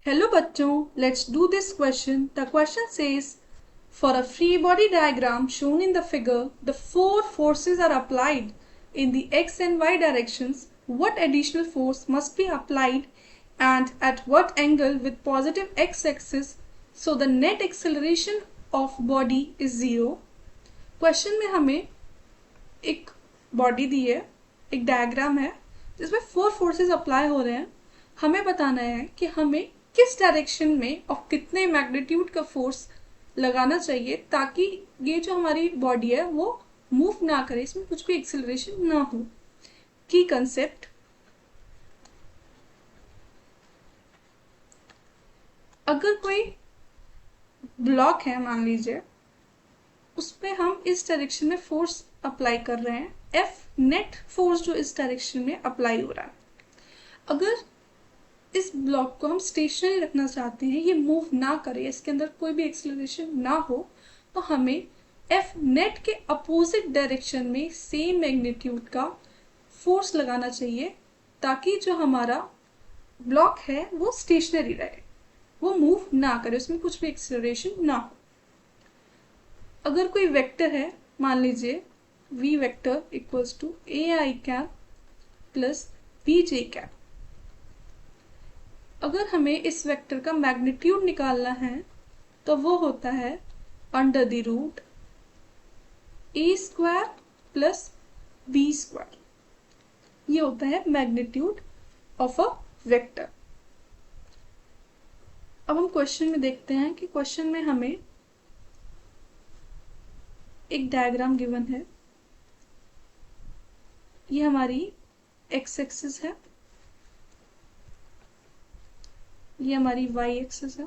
Hello bachcho, let's do this question. The question says, for a free body diagram shown in the figure, the four forces are applied in the x and y directions. What additional force must be applied and at what angle with positive x-axis so the net acceleration of body is zero? Question में हमें एक body दी है, एक diagram है जिसमें four forces apply हो रहे हैं. हमें बताना है कि हमें किस डायरेक्शन में और कितने मैग्नीट्यूड का फोर्स लगाना चाहिए ताकि ये जो हमारी बॉडी है वो मूव ना करे, इसमें कुछ भी एक्सेलरेशन ना हो. की कंसेप्ट, अगर कोई ब्लॉक है मान लीजिए, उसमें हम इस डायरेक्शन में फोर्स अप्लाई कर रहे हैं, एफ नेट फोर्स जो इस डायरेक्शन में अप्लाई हो रहा है. अगर इस ब्लॉक को हम स्टेशनरी रखना चाहते हैं, ये मूव ना करे, इसके अंदर कोई भी एक्सेलरेशन ना हो, तो हमें एफ नेट के अपोजिट डायरेक्शन में सेम मैग्नीट्यूड का फोर्स लगाना चाहिए ताकि जो हमारा ब्लॉक है वो स्टेशनरी रहे, वो मूव ना करे, उसमें कुछ भी एक्सेलरेशन ना हो. अगर कोई वेक्टर है, मान लीजिए v vector equals to A I cap plus B J cap. अगर हमें इस वेक्टर का मैग्नीट्यूड निकालना है तो वो होता है under the root A square plus B square. ये होता है मैग्नीट्यूड ऑफ अ वेक्टर. अब हम क्वेश्चन में देखते हैं कि क्वेश्चन में हमें एक डायग्राम गिवन है. ये हमारी एक्स एक्सिस है, ये हमारी वाई एक्सिस है.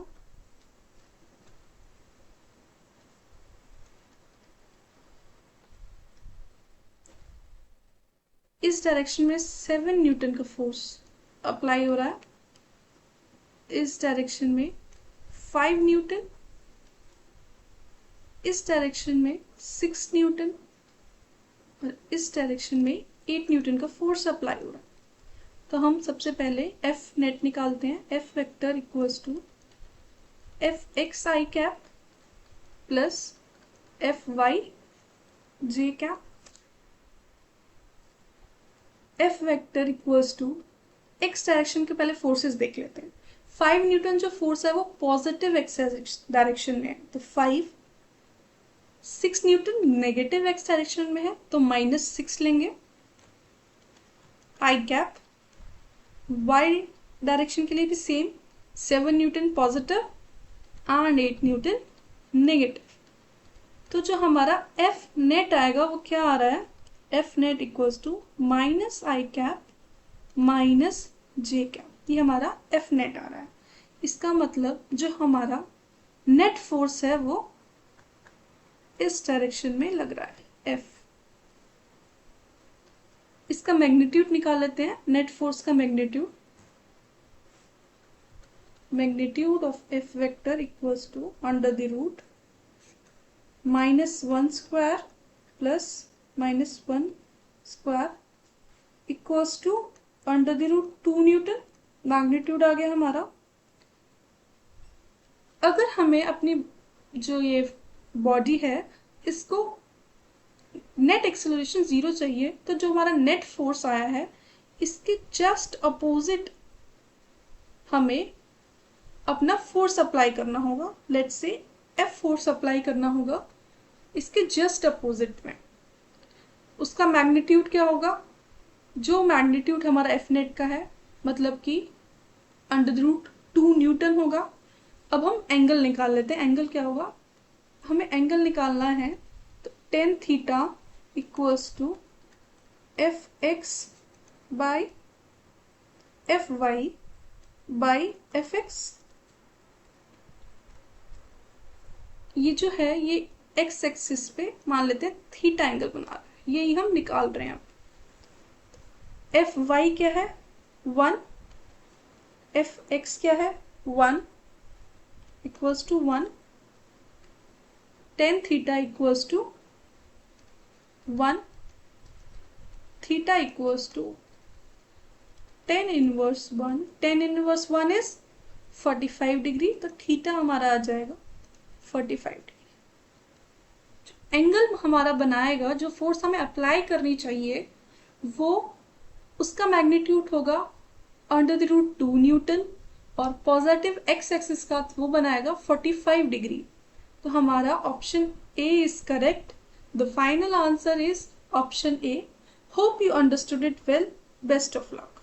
इस डायरेक्शन में 7 न्यूटन का फोर्स अप्लाई हो रहा है, इस डायरेक्शन में 5 न्यूटन, इस डायरेक्शन में 6 न्यूटन और इस डायरेक्शन में 8 न्यूटन का फोर्स अप्लाई हो रहा है. तो हम सबसे पहले एफ नेट निकालते हैं. F vector equals to F X I cap plus F Y J cap. F vector equals to X direction के पहले फोर्सेस देख लेते हैं. 5 न्यूटन जो फोर्स है वो पॉजिटिव एक्स डायरेक्शन में है, तो 5. 6 न्यूटन नेगेटिव एक्स डायरेक्शन में है तो -6 लेंगे. आई कैप वाई डायरेक्शन के लिए भी same, 7 Newton positive and 8 Newton negative. तो जो हमारा एफ नेट आएगा वो क्या आ रहा है, F net equals to minus I cap minus J cap. ये हमारा एफ नेट आ रहा है. इसका मतलब जो हमारा नेट फोर्स है वो इस डायरेक्शन में लग रहा है, एफ. इसका मैग्नीट्यूड निकाल लेते हैं, नेट फोर्स का magnitude. Magnitude of F vector equals to under the root -1 square plus -1 square equals to under the root 2 newton. Magnitude आ गया हमारा. अगर हमें अपनी जो ये बॉडी है इसको नेट एक्सेलरेशन 0 चाहिए, तो जो हमारा नेट फोर्स आया है इसके जस्ट अपोजिट हमें अपना फोर्स अप्लाई करना होगा. Let's say F force apply करना होगा इसके जस्ट अपोजिट में. उसका मैग्नीट्यूड क्या होगा, जो मैग्नीट्यूड हमारा एफ नेट का है मतलब कि अंडर रूट 2 न्यूटन होगा. अब हम एंगल निकाल लेते हैं. एंगल क्या होगा, हमें एंगल निकालना है तो tan theta equals to F X by F Y by F X. ये जो है ये एक्स एक्सिस पे मान लेते हैं थीटा एंगल बना रहा है, यही हम निकाल रहे हैं. एफ वाई क्या है 1, एफ एक्स क्या है 1 equals to 1. tan theta equals to 1, theta equals to tan inverse 1. tan inverse 1 is 45 degree, तो थीटा हमारा आ जाएगा 45 डिग्री। एंगल हमारा बनाएगा, जो फोर्स हमें अप्लाई करनी चाहिए वो, उसका मैग्नीट्यूड होगा √2 न्यूटन, और पॉजिटिव एक्स एक्सिस का वो बनाएगा 45 डिग्री। तो हमारा option A is correct. The final answer is option A. Hope you understood it well. Best of luck.